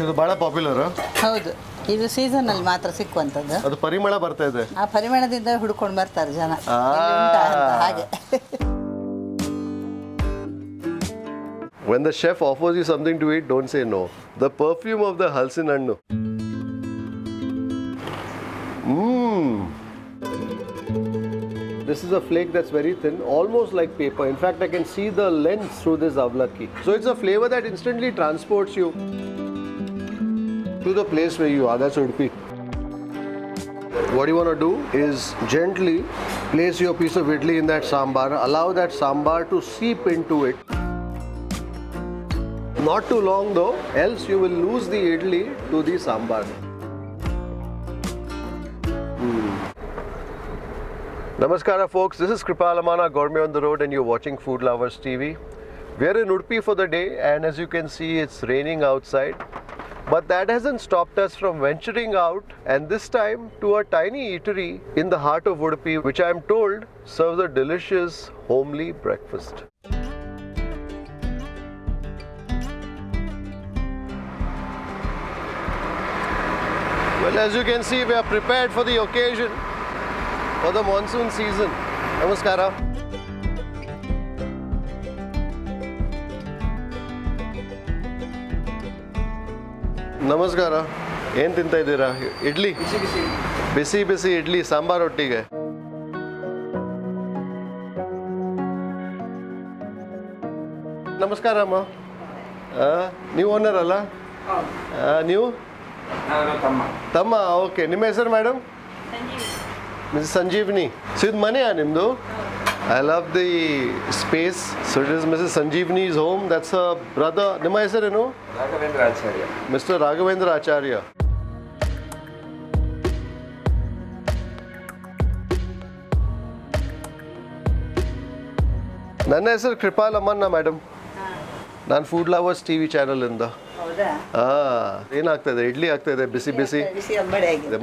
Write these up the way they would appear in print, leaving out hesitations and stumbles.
ಇದು ಬಹಳ ಪಾಪ್ಯುಲರ್. ಹೌದು, ಇದು ಸೀಸನ್ ಅಲ್ಲಿ ಮಾತ್ರ ಸಿಕ್ಕುವಂಥದ್ದು. ಅದು ಪರಿಮಳ ಬರ್ತಾ ಇದೆ. ಆ ಪರಿಮಳದಿಂದ ಹುಡ್ಕೊಂಡು ಬರ್ತಾರೆ ಜನ. ಇಲ್ಲಿ ಉಂಟಾ ಅಂತ ಹಾಗೆ. When the chef offers you something to eat, don't say no. The perfume of the halsin hannu. This is a flake that's very thin, almost like paper. In fact, I can see the lens through this avalakki. So it's a flavor that instantly transports you to the place where you are. That's Udupi. What you want to do is gently place your piece of idli in that sambar. Allow that sambar to seep into it. Not too long though, else you will lose the idli to the sambar. Namaskara folks, this is Kripal, Amanna, Gourmet on the Road, and you're watching Food Lovers TV. We're in Udupi for the day, and as you can see, it's raining outside. But that hasn't stopped us from venturing out, and this time to a tiny eatery in the heart of Udupi, which I am told serves a delicious homely breakfast. Well, as you can see, we are prepared for the occasion, for the monsoon season. Namaskara. ನಮಸ್ಕಾರ. ಏನು ತಿಂತಾ ಇದ್ದೀರಾ? ಇಡ್ಲಿ, ಬಿಸಿ ಬಿಸಿ ಇಡ್ಲಿ ಸಾಂಬಾರ್ ಒಟ್ಟಿಗೆ. ನಮಸ್ಕಾರ ಅಮ್ಮ. ನೀವು owner ಅಲ್ಲ? ನೀವು ತಮ್ಮ? ಓಕೆ. ನಿಮ್ಮ ಹೆಸರು ಮೇಡಮ್? ಮಿಸ್ ಸಂಜೀವಿನಿ. ಸೊ ಇದು ಮನೆಯಾ ನಿಮ್ಮದು? I love the space. So it is Mrs. Sanjeevini's home. That's her brother. Nimma ಹೆಸರೇನು? Raghavendra Acharya. Mr. Raghavendra Acharya. ನನ್ನ ಹೆಸರು ಕೃಪಾಲ್ ಅಮನ್ನ ಮೇಡಮ್. ನಾನು ಫುಡ್ ಲವರ್ಸ್ ಟಿವಿ ಚಾನಲ್ ಇಂದ. ಏನಾಗ್ತಾ ಇದೆ? ಇಡ್ಲಿ ಆಗ್ತಾ ಇದೆ, ಬಿಸಿ ಬಿಸಿ.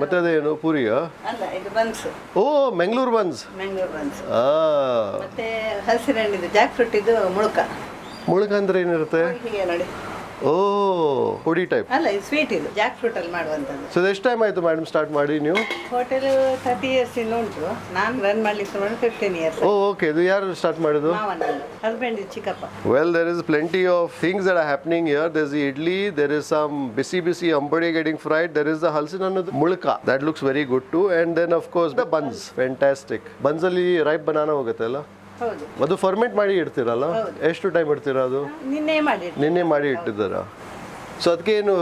ಮತ್ತೆ ಅದೇನು ಪೂರಿಯಾ? ಓ, ಮಂಗಳೂರು ಬನ್ಸ್. ಮತ್ತೆ ಹಸಿರಣ್ಣಿದು ಜಾಕ್ಫ್ರೂಟ್ ಇದು ಮುಳುಕ. ಮುಳುಕ ಅಂದ್ರೆ ಏನಿರುತ್ತೆ? ಓ, ಪುಡಿ ಟೈಪ್ ಅಲ್ಲ, ಇದು ಸ್ವೀಟ್. ಇದು ಜಾಕ್ ಫ್ರೂಟ್ ಅಲ್ಲಿ ಮಾಡುವಂಥದ್ದು. ಸೊ ಎಷ್ಟು ಟೈಮ್ ಆಯ್ತು ಮೇಡಮ್ ಸ್ಟಾರ್ಟ್ ಮಾಡಿ ನೀವು? ಹೋಟೆಲ್ 30 years ಇಂದ ಉಂಟು. ನಾನು ರನ್ ಮಾಡ್ಲಿಕ್ಕೆ 15 years. ಓ, ಓಕೆ. ಇದು ಯಾರು ಸ್ಟಾರ್ಟ್ ಮಾಡಿದ್ದು? ಹಸ್ಬೆಂಡ್ ಚಿಕ್ಕಪ್ಪ. Well, there is plenty of things that are happening here. There's the idli, there is some bisi ambode getting fried, there is the halsin hannu mulaka that looks very good too, and then of course the buns. Fantastic. Buns ಅಲ್ಲಿ ripe banana ಹೋಗುತ್ತೆ ಅಲ್ಲ? ಹೌದು. ಅದು ferment ಮಾಡಿ ಇಡ್ತೀರಲ್ಲ? ಎಷ್ಟು time ಇಡ್ತೀರಾ ಅದು? ನಿನ್ನೆ ಮಾಡಿ ಇಟ್ಟಿದ್ದೀರಾ? ಸೊ ಅದಕ್ಕೆ ಏನು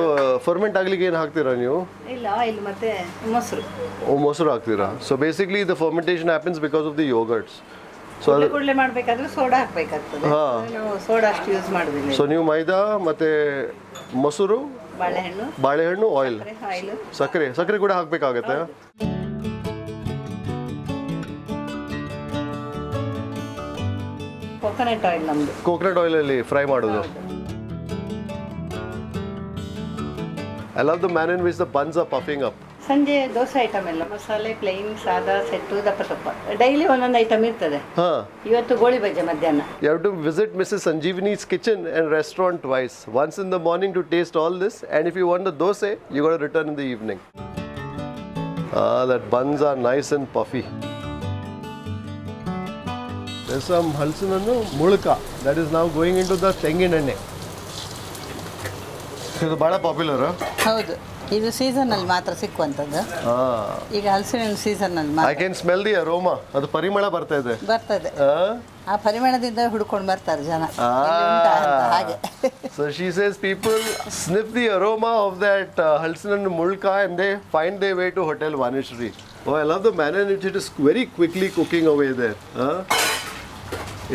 ಫರ್ಮೆಂಟ್ ಆಗ್ಲಿಕ್ಕೆ ಏನು ಹಾಕ್ತೀರಾ ನೀವು? ಇಲ್ಲ, ಆಯಿಲ್ ಮತ್ತೆ ಮೊಸರು. ಓ, ಮೊಸರು ಹಾಕ್ತೀರಾ? So basically the fermentation happens because of the yogurts. So ಅದು ಕೂಡಲೇ ಮಾಡಬೇಕಾದ್ರೆ ಸೋಡಾ ಹಾಕಬೇಕಾಗ್ತದೆ. ನಾವು ಸೋಡಾ ಅಷ್ಟು ಯೂಸ್ ಮಾಡೋದಿಲ್ಲ. ಸೊ ನೀವು ಮೈದಾ ಮತ್ತೆ ಮೊಸರು, ಬಾಳೆಹಣ್ಣು, ಆಯಿಲ್, ಸಕ್ಕರೆ ಕೂಡ ಹಾಕಬೇಕಾಗತ್ತೆ. ಕೋಕೋನಟ್ ಆಯಿಲ್ ನಮ್ಮದು. ಕೋಕೋನಟ್ ಆಯಿಲ್ ಅಲ್ಲಿ ಫ್ರೈ ಮಾಡೋದು. I love the manner in which the buns are puffing up. ಸಂಜೆ ದೋಸೆ ಐಟಮ್ ಎಲ್ಲ ಮಸಾಲೆ, ಪ್ಲೈನ್, ಸಾದಾ, ಸೆಟ್ಟು, ದಪ್ಪ. ಡೈಲಿ ಒಂದೊಂದು ಐಟಮ್ ಇರ್ತದೆ. ಇವತ್ತು ಗೋಳಿ ಬಜ್ಜೆ ಮಧ್ಯಾಹ್ನ. You have to visit Mrs. Sanjeevini's kitchen and restaurant twice. Once in the morning to taste all this, and if you want the dosa, you got to return in the evening. That buns are nice and puffy. There's some halsin hannu mulaka that is now going into the ತೆಂಗಿನ ಎಣ್ಣೆ. ಇದು ಬಹಳ popular. ಹೌದು, ಇದು season ಅಲ್ಲಿ ಮಾತ್ರ ಸಿಕ್ಕುವಂಥದ್ದು. ಈಗ ಹಲಸಿನ ಸೀಸನ್ ಅಲ್ಲಿ I can smell the aroma. ಅದು ಪರಿಮಳ ಬರ್ತಾ ಇದೆ. ಆ ಪರಿಮಳದಿಂದ ಹುಡ್ಕೊಂಡು ಬರ್ತಾರೆ ಜನ. ಇಲ್ಲಿ ಉಂಟಾ ಅಂತ ಹಾಗೆ. So she says people sniff the aroma of that halsin hannu mulka and they find their way to Hotel Vanishree. Oh, I love the manner in which it is very quickly cooking away there.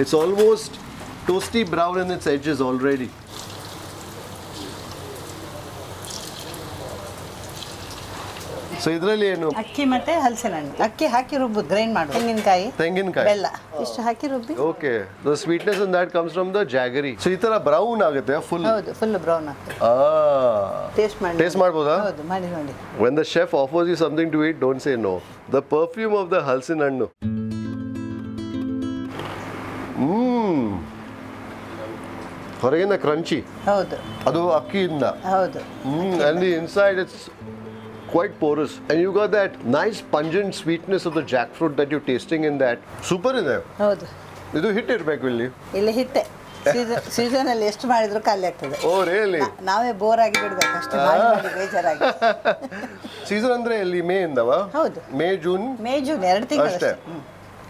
It's almost toasty brown in its edges already. So ಇದರಲ್ಲಿ ಏನು? ಅಕ್ಕಿ ಮತ್ತೆ ಹಲಸಿನ ಹಣ್ಣು. ಅಕ್ಕಿ ಹಾಕಿ ರುಬ್ಬೋದು, grind ಮಾಡೋದು. ತೆಂಗಿನಕಾಯಿ, ಬೆಲ್ಲ ಇಷ್ಟು ಹಾಕಿ ರುಬ್ಬಿ. Okay. The sweetness in that comes from the jaggery. So ಈ ತರ ಬ್ರೌನ್ ಆಗುತ್ತೆ ಫುಲ್? ಹೌದು, ಫುಲ್ ಬ್ರೌನ್ ಆಗುತ್ತೆ. ಟೇಸ್ಟ್ ಮಾಡ್ಬೋದಾ? ಹೌದು, ಮಾಡಿ ನೋಡಿ. When the chef offers you something to eat, don't say no. The perfume of the halsin hannu. ಹೊರಗಿಂದ ಕ್ರಂಚಿ, ಹೌದು ಅದು ಅಕ್ಕಿಯಿಂದ. ಹೌದು. And the inside it's quite porous. And you got that nice pungent sweetness of the jackfruit that you're tasting in that. Super ಇದೆ. ಹೌದು. ಇದು hit ಇರಬೇಕು ಇಲ್ಲಿ. ಇಲ್ಲಿ ಹಿಟ್ಟೆ. ಸೀಸನಲ್ಲಿ ಎಷ್ಟು ಮಾಡಿದ್ರು ಖಾಲಿ ಆಗ್ತದೆ. Oh really? ನಾವೇ ಬೋರ್ ಆಗಿ ಬಿಡ್ಬೇಕು ಅಷ್ಟೇ, ಮಾಡಿ ಬೇಜಾರಾಗಿ. ಸೀಸನ್ ಅಂದ್ರೆ ಇಲ್ಲಿ ಮೇ ಇಂದವಾ? ಹೌದು. ಮೇ ಜೂನ್ 2 ತಿಂಗಳು ಅಷ್ಟೇ.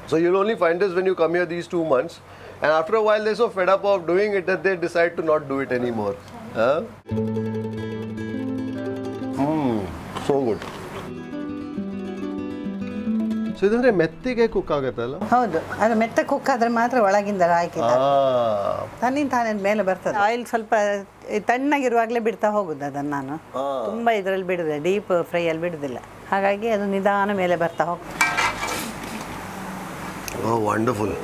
So you'll only find this when you come here these 2 months. And after a while they're so fed up of doing it that they decide to not do it anymore. So good. So ಇದಂದ್ರೆ ಮೆತ್ತಿಗೆ cook ಆಗುತ್ತಲ್ಲ? ಹೌದು, ಅದು ಮೆತ್ತ cook ಆದ್ರೆ ಮಾತ್ರ ಒಳಗಿಂದ ಹಾಕಿದ್ದಾರೆ, ತನ್ನಿಂದ ತಾನೇ ಮೇಲೆ ಬರ್ತದೆ. ಆಯಿಲ್ ಸ್ವಲ್ಪ ತಣ್ಣಗಿರುವಾಗಲೇ ಬಿಡ್ತಾ ಹೋಗುದು ಅದನ್ನು ನಾನು. ತುಂಬ ಇದರಲ್ಲಿ ಬಿಡುದಿಲ್ಲ, ಡೀಪ್ ಫ್ರೈಯಲ್ಲಿ ಬಿಡುದಿಲ್ಲ, ಹಾಗಾಗಿ ಅದು ನಿಧಾನ ಮೇಲೆ ಬರ್ತಾ ಹೋಗ್ತದೆ. ಓ wonderful.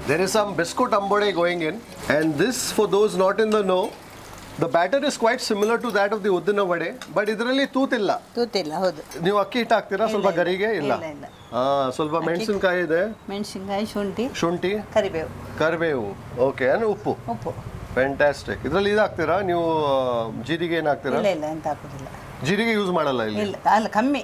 There is some biscuit ambode going in, and this, for those not in the know, the batter is quite similar to that of the uddina vade, but ಇದರಲ್ಲಿ ತೂತಿಲ್ಲ. ಹೌದು. ನೀವು ಅಕ್ಕಿ ಹಿಟ್ಟು ಹಾಕ್ತೀರಾ ಸ್ವಲ್ಪ ಗರಿಗೆ? ಇಲ್ಲ. ಸ್ವಲ್ಪ ಮೆಣಸಿನಕಾಯಿ ಇದೆ, ಮೆಣಸಿನಕಾಯಿ, ಶುಂಠಿ, ಕರಿಬೇವು, ಓಕೆ, and ಉಪ್ಪು. ಫ್ಯಾಂಟಾಸ್ಟಿಕ್. ಇದರಲ್ಲಿ ಇದು ಹಾಕ್ತೀರಾ ನೀವು? ಜೀರಿಗೆ ಏನು ಹಾಕ್ತೀರಾ? ಇಲ್ಲ, ಎಂತ ಹಾಕೋದಿಲ್ಲ. ಜೀರಿಗೆ ಯೂಸ್ ಮಾಡಲ್ಲ ಇಲ್ಲಿ? ಇಲ್ಲ, ಅಲ್ಲ, ಕಮ್ಮಿ.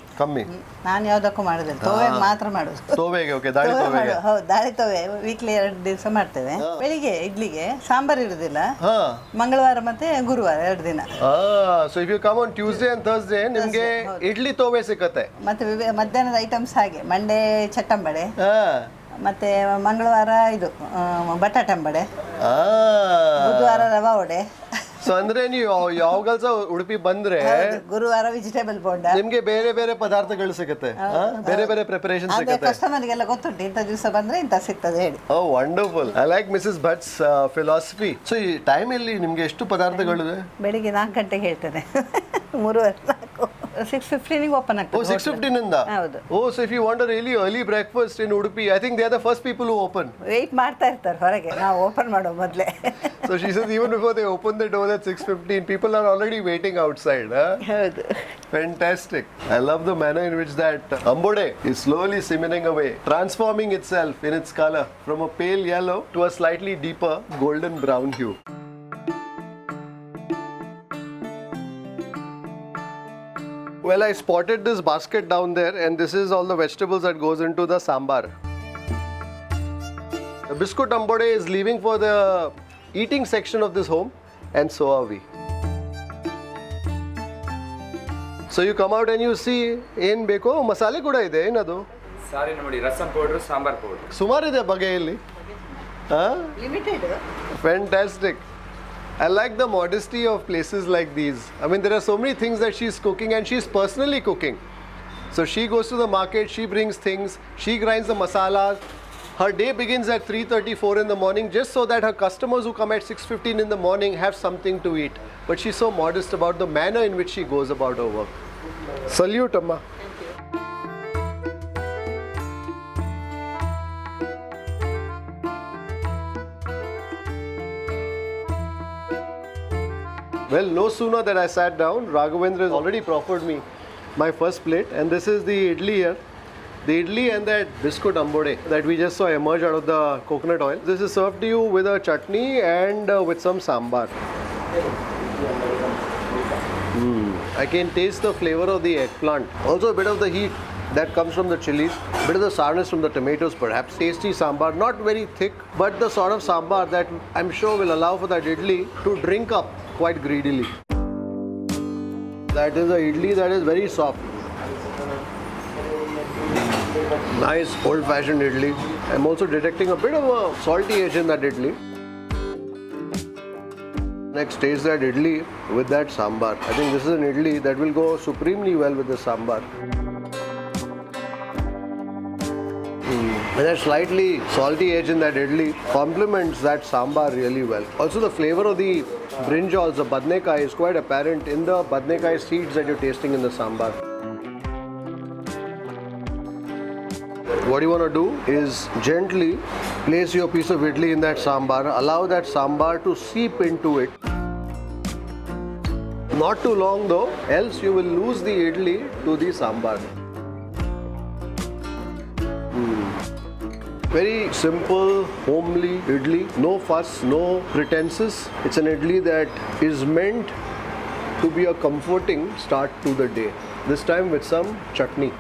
ನಾನು ಯಾವುದಕ್ಕೂ ಮಾಡೋದಿಲ್ಲ, ತೋವೆ ಮಾತ್ರ ಮಾಡೋದು. ತೋವೆಗೆ? ಓಕೆ, ದಾಳಿ ತೋವೆಗೆ. ಹೌದು, ದಾಳಿ ತೋವೆ ವೀಕ್ಲಿ 2 ದಿವಸ ಮಾಡ್ತೇವೆ. ಬೆಳಿಗ್ಗೆ ಇಡ್ಲಿಗೆ ಸಾಂಬಾರ್ ಇರುದಿಲ್ಲ, ಮಂಗಳವಾರ ಮತ್ತೆ ಗುರುವಾರ 2 ದಿನ. So if you come on Tuesday and Thursday ನಿಮಗೆ ಇಡ್ಲಿ ತೋವೆ ಸಿಗುತ್ತೆ. ಮತ್ತೆ ಮಧ್ಯಾಹ್ನದ ಐಟಮ್ಸ್ ಹಾಗೆ, ಮಂಡೇ ಚಟ್ಟಂಬಡೆ, ಮತ್ತೆ ಮಂಗಳವಾರ ಇದು ಬಟಾಟಂಬಡೆ, ಬುಧವಾರ ರವಾ ವಡೆ. ಸೊ ಅಂದ್ರೆ ನೀವು ಯಾವಾಗ ಉಡುಪಿ ಬಂದ್ರೆ ಗುರುವಾರ ವೆಜಿಟೇಬಲ್ ಬೋಂಡ, ನಿಮ್ಗೆ ಬೇರೆ ಬೇರೆ ಪದಾರ್ಥಗಳು ಸಿಗುತ್ತೆ, ಬೇರೆ ಬೇರೆ ಪ್ರಿಪರೇಷನ್ ಸಿಗುತ್ತೆ. ಕಸ್ಟಮರ್ಗೆಲ್ಲ ಗೊತ್ತುಂಟು, ಇಂಥ ದಿವಸ ಬಂದ್ರೆ ಇಂಥ ಸಿಗ್ತದೆ ಹೇಳಿ. Oh wonderful. I like Mrs Bhat's philosophy. So ಈ ಟೈಮ್ ಅಲ್ಲಿ ನಿಮ್ಗೆ ಎಷ್ಟು ಪದಾರ್ಥಗಳಿದೆ? ಬೆಳಿಗ್ಗೆ 4 ಗಂಟೆಗೆ ಹೇಳ್ತೇನೆ, 3:30, 6:15 ಓಪನ್ ಆಗ್ತದೆ. 6:15 ಇಂದ? ಹೌದು. So if you want a really early breakfast in Udupi, I think they are the first people who open. Wait ಮಾಡ್ತಾ ಇರ್ತಾರೆ ಹೊರಗೆ, ನಾವು ಓಪನ್ ಮಾಡೋ ಮೊದಲೇ. So she says even before they open the door at 6:15, people are already waiting outside. ಹೌದು. Fantastic. I love the manner in which that ambode is slowly simmering away, transforming itself in its color from a pale yellow to a slightly deeper golden brown hue. Well, I spotted this basket down there, and this is all the vegetables that goes into the sambar. The biscuit ambode is leaving for the eating section of this home, and so are we. So you come out and you see ಏನು ಬೇಕೋ ಮಸಾಲೆ ಕೂಡ ಇದೆ. ಏನದು? ಸಾರಿ ನೋಡಿ, rasam powder, sambar powder ಸುಮಾರಿದೆ ಬಗೆಯಲ್ಲಿ. Limited. Fantastic. I like the modesty of places like these. I mean, there are so many things that she's cooking, and she's personally cooking. So she goes to the market, she brings things, she grinds the masalas. Her day begins at 3:34 in the morning just so that her customers who come at 6:15 in the morning have something to eat. But she's so modest about the manner in which she goes about her work. Salute, Amma. Well, no sooner that I sat down, Raghavendra has already proffered me my first plate, and this is the idli here. The idli and that biscuit ambode that we just saw emerge out of the coconut oil. This is served to you with a chutney and with some sambar. I can taste the flavor of the eggplant. Also a bit of the heat that comes from the chilies, a bit of the sourness from the tomatoes perhaps. Tasty sambar, not very thick, but the sort of sambar that I'm sure will allow for that idli to drink up quite greedily. That is a idli that is very soft. Nice old-fashioned idli. I'm also detecting a bit of a salty edge in that idli. Next, taste that idli with that sambar. I think this is an idli that will go supremely well with the sambar. And that slightly salty edge in that idli complements that sambar really well. Also, the flavor of the brinjals, the badnekai, is quite apparent in the badnekai seeds that you're tasting in the sambar. What you want to do is gently place your piece of idli in that sambar, allow that sambar to seep into it. Not too long though, else you will lose the idli to the sambar. Very simple, homely idli, no fuss, no pretenses. It's an idli that is meant to be a comforting start to the day. This time with some chutney.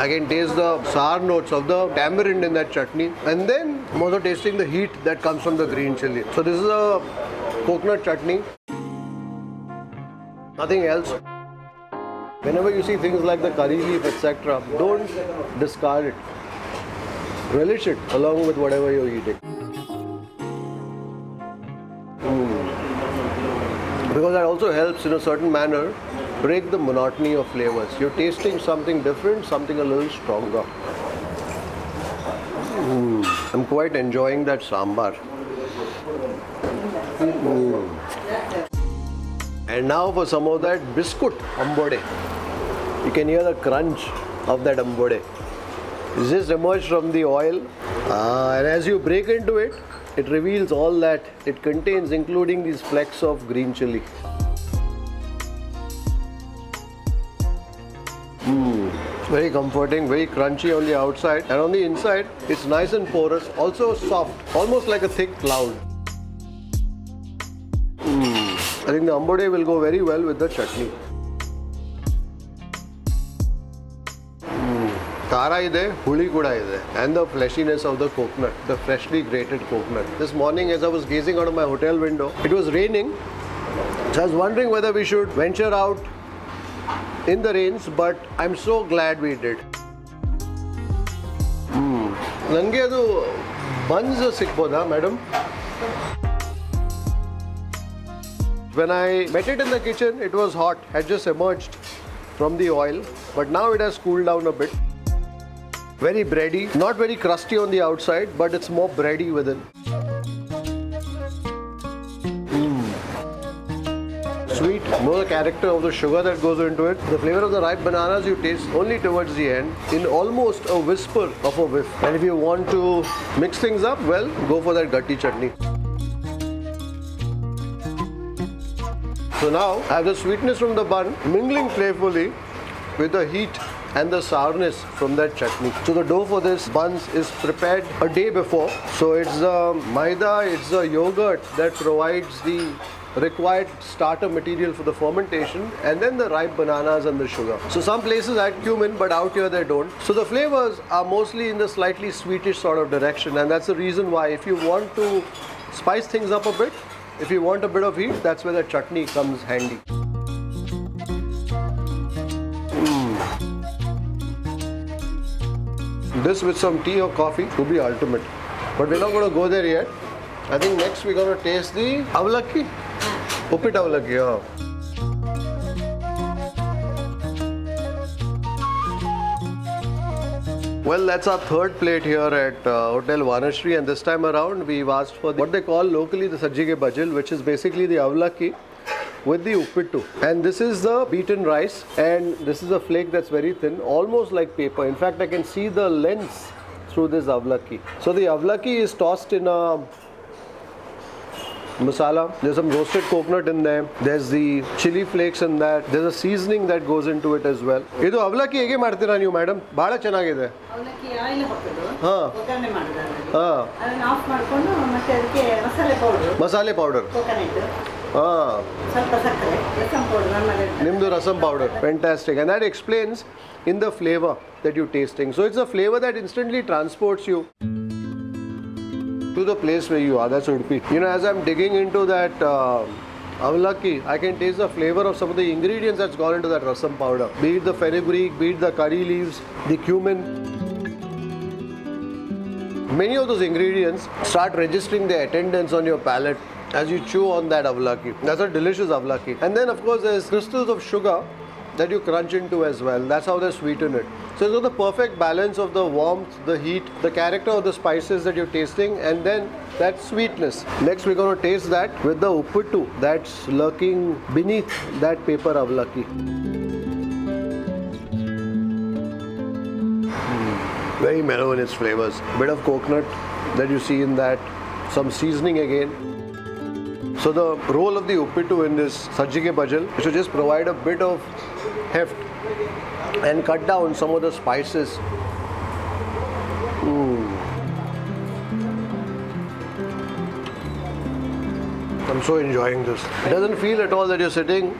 I can taste the sour notes of the tamarind in that chutney, and then I'm also tasting the heat that comes from the green chili. So this is a coconut chutney. Nothing else. Whenever you see things like the curry leaf, etc., don't discard it. Relish it along with whatever you're eating. Because that also helps in a certain manner break the monotony of flavors. You're tasting something different, something a little stronger. I'm quite enjoying that sambar. And now for some of that biscuit ambode. You can hear the crunch of that ambode. It's just emerged from the oil. And as you break into it, it reveals all that it contains, including these flecks of green chili. Very comforting, very crunchy on the outside, and on the inside, it's nice and porous, also soft, almost like a thick cloud. I think the ambode will go very well with the chutney. Kara ide, huli kuda ide, and the fleshiness of the coconut, the freshly grated coconut. This morning, as I was gazing out of my hotel window, it was raining. So I was wondering whether we should venture out in the rains, but I'm so glad we did. Nange adu buns sikboda, madam? When I met it in the kitchen, it was hot, had just emerged from the oil, but now it has cooled down a bit. Very bready, not very crusty on the outside, but it's more bready within. Sweet, know the character of the sugar that goes into it. The flavor of the ripe bananas you taste only towards the end in almost a whisper of a whiff. And if you want to mix things up, well, go for that gatti chutney. So now I have the sweetness from the bun mingling playfully with the heat and the sourness from that chutney. So the dough for this buns is prepared a day before. So it's the maida, it's the yogurt that provides the required starter material for the fermentation, and then the ripe bananas and the sugar. So some places add cumin, but out here they don't. So the flavors are mostly in the slightly sweetish sort of direction, and that's the reason why if you want to spice things up a bit, if you want a bit of heat, that's where the chutney comes handy. This with some tea or coffee would be ultimate. But we're not going to go there yet. I think next we're going to taste the avalakki. Uppittu avalakki, yeah. Well, that's our third plate here at Hotel Vanishree, and this time around we've asked for what they call locally the sajjige bajil, which is basically the avalakki with the uppittu. And this is the beaten rice, and this is a flake that's very thin, almost like paper. In fact, I can see the lens through this avalakki. So the avalakki is tossed in a masala. There's some roasted coconut in there. There's the chili flakes in that. There's a seasoning that goes into it as well. Idu avalakki hege ಮಾಡ್ತೀರಾ ನೀವು madam? ಬಹಳ ಚೆನ್ನಾಗಿದೆ. ಅವಲಕ್ಕಿ oil ಹಾಕೋದು. ಒಗ್ಗರಣೆ ಮಾಡೋದು. ಅದನ್ನ of ಮಾಡ್ಕೊಂಡು ಮತ್ತೆ ಅದಕ್ಕೆ ಮಸಾಲೆ ಪೌಡರ್. ಮಸಾಲೆ ಪೌಡರ್. ಕೋಕೋನಟ್. ಸ್ವಲ್ಪ ಸಕ್ಕರೆ, ರಸಂ ಪೌಡರ್ ನಮ್ಮಲ್ಲಿ. ನಿಮ್ಮದು rasam powder. Fantastic. And that explains in the flavor that you're tasting. So it's a flavor that instantly transports you to the place where you are. That's Udupi. You know, as I'm digging into that avalakki, I can taste the flavor of some of the ingredients that's gone into that rasam powder. Be it the fenugreek, be it the curry leaves, the cumin. Many of those ingredients start registering their attendance on your palate as you chew on that avalakki. That's a delicious avalakki. And then, of course, there's crystals of sugar that you crunch into as well. That's how they sweeten it. So it's got the perfect balance of the warmth, the heat, the character of the spices that you're tasting, and then that sweetness. Next, we're going to taste that with the uppittu that's lurking beneath that paper avalakki. Very mellow in its flavors. Bit of coconut that you see in that. Some seasoning again. So the role of the uppittu in this sajjige bajil is to just provide a bit of heft and cut down some of the spices. I'm so enjoying this. It doesn't feel at all that you're sitting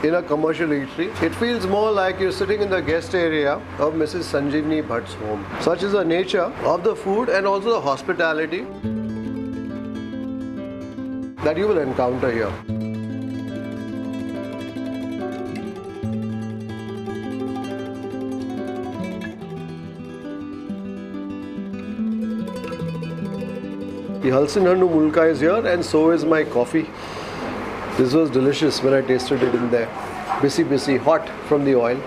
in a commercial eatery. It feels more like you're sitting in the guest area of Mrs. Sanjeevini Bhat's home. Such is the nature of the food and also the hospitality that you will encounter here. The halsin mulaka is here, and so is my coffee. This was delicious when I tasted it in there. Busy, hot from the oil.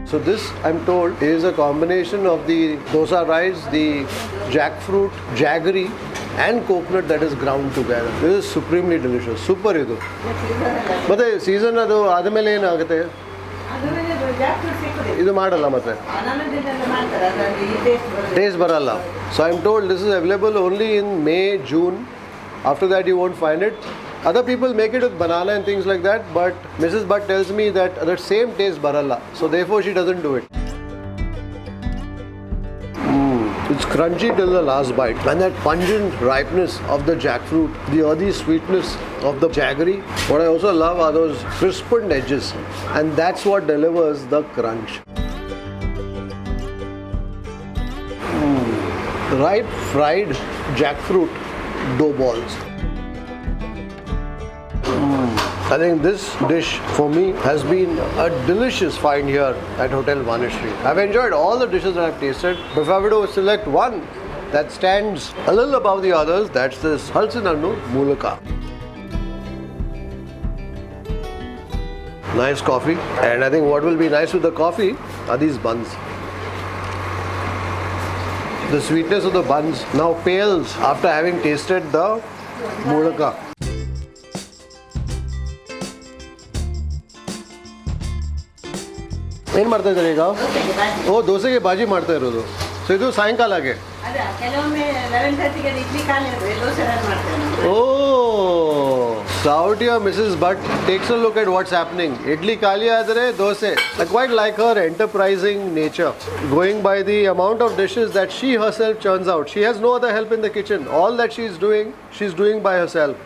So this, I'm told, is a combination of the dosa rice, the jackfruit, jaggery and coconut that is ground together. This is supremely delicious. Super idu. But season adu adamele ಏನು ಆಗುತ್ತೆ? ಇದು ಮಾಡಲ್ಲ ಮತ್ತೆ taste ಬರಲ್ಲ. So I'm told this is available only in May, June. After that you won't find it. Other people make it with banana and things like that, but Mrs. Bhat tells me that the same taste baralla. So therefore she doesn't do it. It's crunchy till the last bite, and that pungent ripeness of the jackfruit, the earthy sweetness of the jaggery. What I also love are those crispened edges, and that's what delivers the crunch. Ripe fried jackfruit dough balls. I think this dish for me has been a delicious find here at Hotel Vanishree. I've enjoyed all the dishes that I've tasted. But if I were to select one that stands a little above the others, that's this halsin mulaka. Nice coffee, and I think what will be nice with the coffee are these buns. The sweetness of the buns now pales after having tasted the mulaka. ಏನು ಮಾಡ್ತಾ ಇದ್ದಾರೆ ಈಗ? ಓ, ದೋಸೆಗೆ ಬಾಜಿ ಮಾಡ್ತಾ ಇರೋದು. So ಇದು ಸಾಯಂಕಾಲಗೆ. Oh, so out here Mrs. Bhat takes a look at what's happening. Idli khali adare dose. I quite like her enterprising nature. Going by the amount of dishes that she herself churns out. She has no other help in the kitchen. All that she's doing by herself.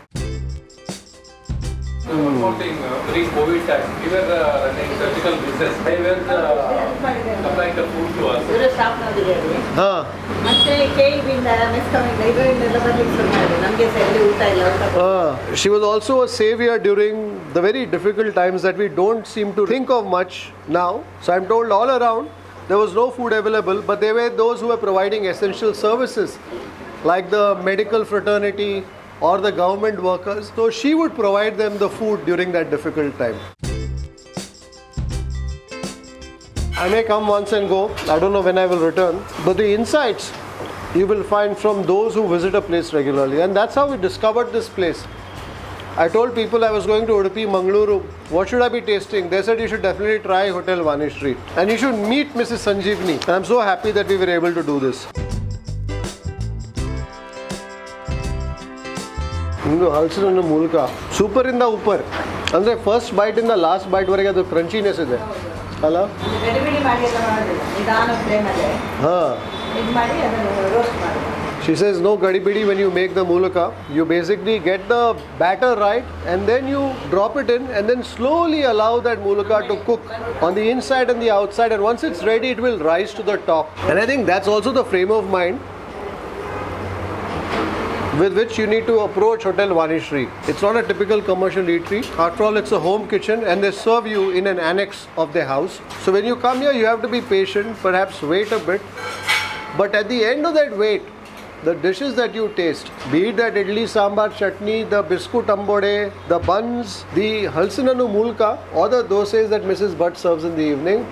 During COVID time, we were running surgical business. They were supplying the food to us. She was also a savior during the very difficult times that we don't seem to think of much now. So I'm told all around there was no food available, but there were those who were providing essential services like the medical fraternity or the government workers. So she would provide them the food during that difficult time. I may come once and go. I don't know when I will return. But the insights you will find from those who visit a place regularly. And that's how we discovered this place. I told people I was going to Udupi, Mangalore. What should I be tasting? They said you should definitely try Hotel Vanishree. And you should meet Mrs. Sanjeevini. And I'm so happy that we were able to do this. halsin mulaka. Super in the upper. And the first bite in the last bite varega the crunchiness is there. Hello? She says no gadibidi when you make the mulaka. You basically get the batter right and then you drop it in and then slowly allow that mulaka to cook on the inside and the outside, and once it's ready it will rise to the top. And I think that's also the frame of mind with which you need to approach Hotel Vanishree. It's not a typical commercial eatery. After all, it's a home kitchen and they serve you in an annex of their house. So when you come here, you have to be patient, perhaps wait a bit. But at the end of that wait, the dishes that you taste, be it that idli sambar chutney, the biscuit ambode, the buns, the halsin mulaka, or the dosas that Mrs. Bhat serves in the evening,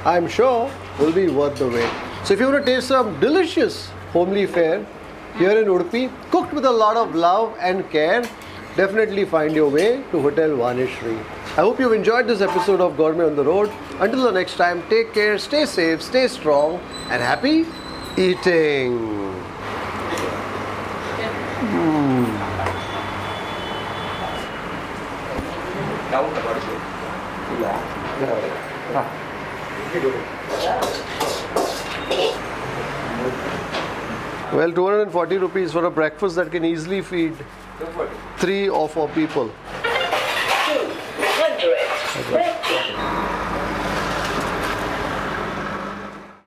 I'm sure will be worth the wait. So if you want to taste some delicious homely fare here in Udupi, cooked with a lot of love and care, definitely find your way to Hotel Vanishree. I hope you've enjoyed this episode of Gourmet on the Road. Until the next time, take care, stay safe, stay strong, and happy eating. Well, 240 rupees for a breakfast that can easily feed 3 or 4 people.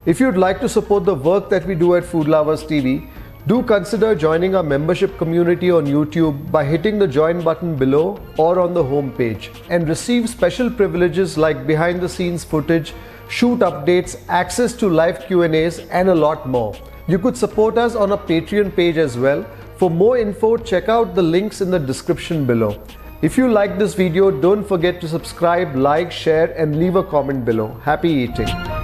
If you'd like to support the work that we do at Food Lovers TV, do consider joining our membership community on YouTube by hitting the join button below or on the home page, and receive special privileges like behind the scenes footage, shoot updates, access to live Q&As and a lot more. You could support us on our Patreon page as well. For more info, check out the links in the description below. If you like this video, don't forget to subscribe, like, share and leave a comment below. Happy eating!